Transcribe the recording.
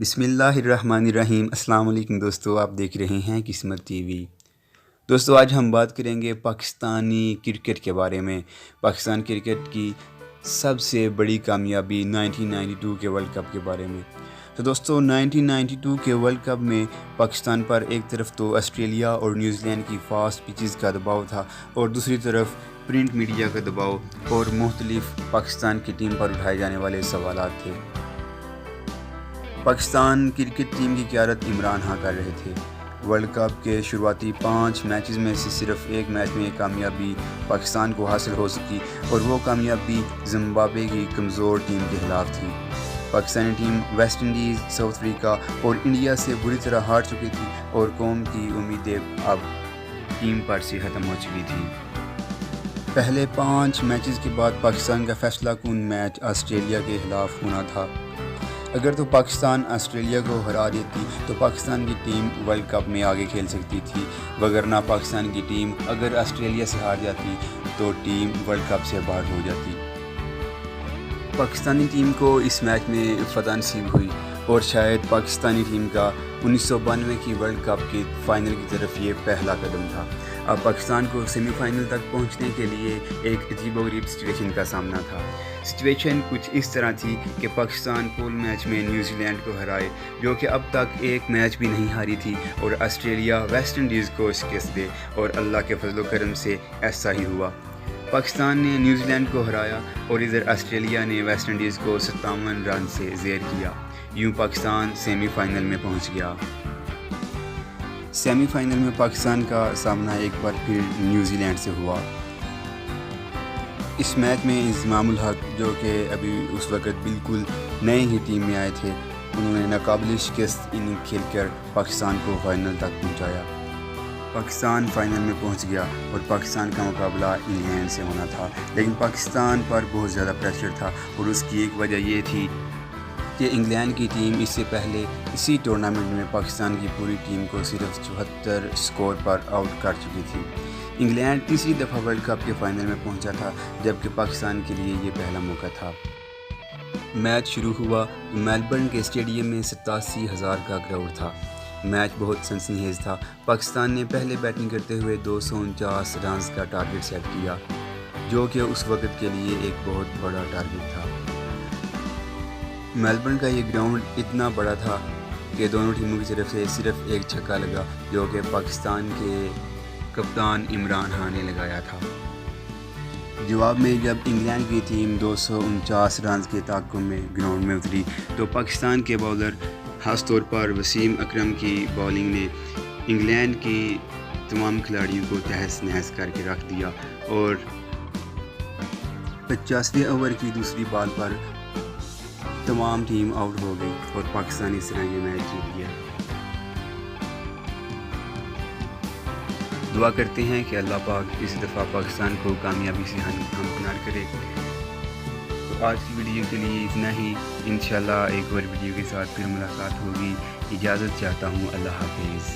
بسم اللہ الرحمن الرحیم۔ السلام علیکم دوستو، آپ دیکھ رہے ہیں قسمت ٹی وی۔ دوستو آج ہم بات کریں گے پاکستانی کرکٹ کے بارے میں، پاکستان کرکٹ کی سب سے بڑی کامیابی 1992 کے ورلڈ کپ کے بارے میں۔ تو دوستو 1992 کے ورلڈ کپ میں پاکستان پر ایک طرف تو آسٹریلیا اور نیوزی لینڈ کی فاسٹ پچز کا دباؤ تھا اور دوسری طرف پرنٹ میڈیا کا دباؤ اور مختلف پاکستان کی ٹیم پر اٹھائے جانے والے سوالات تھے۔ پاکستان کرکٹ ٹیم کی قیادت عمران خان کر رہے تھے۔ ورلڈ کپ کے شروعاتی 5 میچز میں سے صرف ایک میچ میں کامیابی پاکستان کو حاصل ہو سکی اور وہ کامیابی زمبابوے کی کمزور ٹیم کے خلاف تھی۔ Pakistani team West Indies, South Africa اور انڈیا سے بری طرح ہار چکی تھی اور قوم کی امیدیں اب ٹیم پر سے ختم ہو چکی تھی۔ پہلے 5 میچز کے بعد پاکستان کا فیصلہ کن میچ آسٹریلیا کے خلاف ہونا تھا۔ اگر تو پاکستان آسٹریلیا کو ہرا دیتی تو پاکستان کی ٹیم ورلڈ کپ میں آگے کھیل سکتی تھی، وگرنہ پاکستان کی ٹیم اگر آسٹریلیا سے ہار جاتی تو ٹیم ورلڈ کپ سے باہر ہو جاتی۔ پاکستانی ٹیم کو اس میچ میں فتح نصیب ہوئی اور شاید پاکستانی ٹیم کا 1992 کی ورلڈ کپ کے فائنل کی طرف یہ پہلا قدم تھا۔ اب پاکستان کو سیمی فائنل تک پہنچنے کے لیے ایک عجیب و غریب سچویشن کا سامنا تھا۔ سچویشن کچھ اس طرح تھی کہ پاکستان پول میچ میں نیوزی لینڈ کو ہرائے، جو کہ اب تک ایک میچ بھی نہیں ہاری تھی، اور آسٹریلیا ویسٹ انڈیز کو شکست دے، اور اللہ کے فضل و کرم سے ایسا ہی ہوا۔ پاکستان نے نیوزی لینڈ کو ہرایا اور ادھر آسٹریلیا نے ویسٹ انڈیز کو 57 رن سے زیر کیا۔ یوں پاکستان سیمی فائنل میں پہنچ گیا۔ سیمی فائنل میں پاکستان کا سامنا ایک بار پھر نیوزی لینڈ سے ہوا۔ اس میچ میں انضمام الحق، جو کہ ابھی اس وقت بالکل نئے ہی ٹیم میں آئے تھے، انہوں نے ناقابل شکست اننگ کھیل کر پاکستان کو فائنل تک پہنچایا۔ پاکستان فائنل میں پہنچ گیا اور پاکستان کا مقابلہ انگلینڈ سے ہونا تھا، لیکن پاکستان پر بہت زیادہ پریشر تھا، اور اس کی ایک وجہ یہ تھی کہ انگلینڈ کی ٹیم اس سے پہلے اسی ٹورنامنٹ میں پاکستان کی پوری ٹیم کو صرف 74 اسکور پر آؤٹ کر چکی تھی۔ انگلینڈ تیسری دفعہ ورلڈ کپ کے فائنل میں پہنچا تھا، جبکہ پاکستان کے لیے یہ پہلا موقع تھا۔ میچ شروع ہوا تو میلبرن کے اسٹیڈیم میں 87,000 کا کراؤڈ تھا۔ میچ بہت سنسنی خیز تھا۔ پاکستان نے پہلے بیٹنگ کرتے ہوئے 249 رنز کا ٹارگٹ سیٹ کیا، جو کہ اس وقت کے لیے ایک بہت بڑا ٹارگٹ تھا۔ میلبرن کا یہ گراؤنڈ اتنا بڑا تھا کہ دونوں ٹیموں کی طرف سے صرف ایک چھکا لگا، جو کہ پاکستان کے کپتان عمران خان نے لگایا تھا۔ جواب میں جب انگلینڈ کی ٹیم 249 رنز کے تعاقب میں گراؤنڈ میں اتری تو پاکستان کے باؤلر، خاص طور پر وسیم اکرم کی بالنگ نے انگلینڈ کی تمام کھلاڑیوں کو تہس نہس کر کے رکھ دیا، اور 50ویں اوور کی دوسری بال پر تمام ٹیم آؤٹ ہو گئی اور پاکستان اس طرح یہ میچ جیت گیا۔ دعا کرتے ہیں کہ اللہ پاک اس دفعہ پاکستان کو کامیابی سے ہمکنار کرے۔ تو آج کی ویڈیو کے لیے اتنا ہی، انشاءاللہ ایک اور ویڈیو کے ساتھ پھر ملاقات ہوگی۔ اجازت چاہتا ہوں، اللہ حافظ۔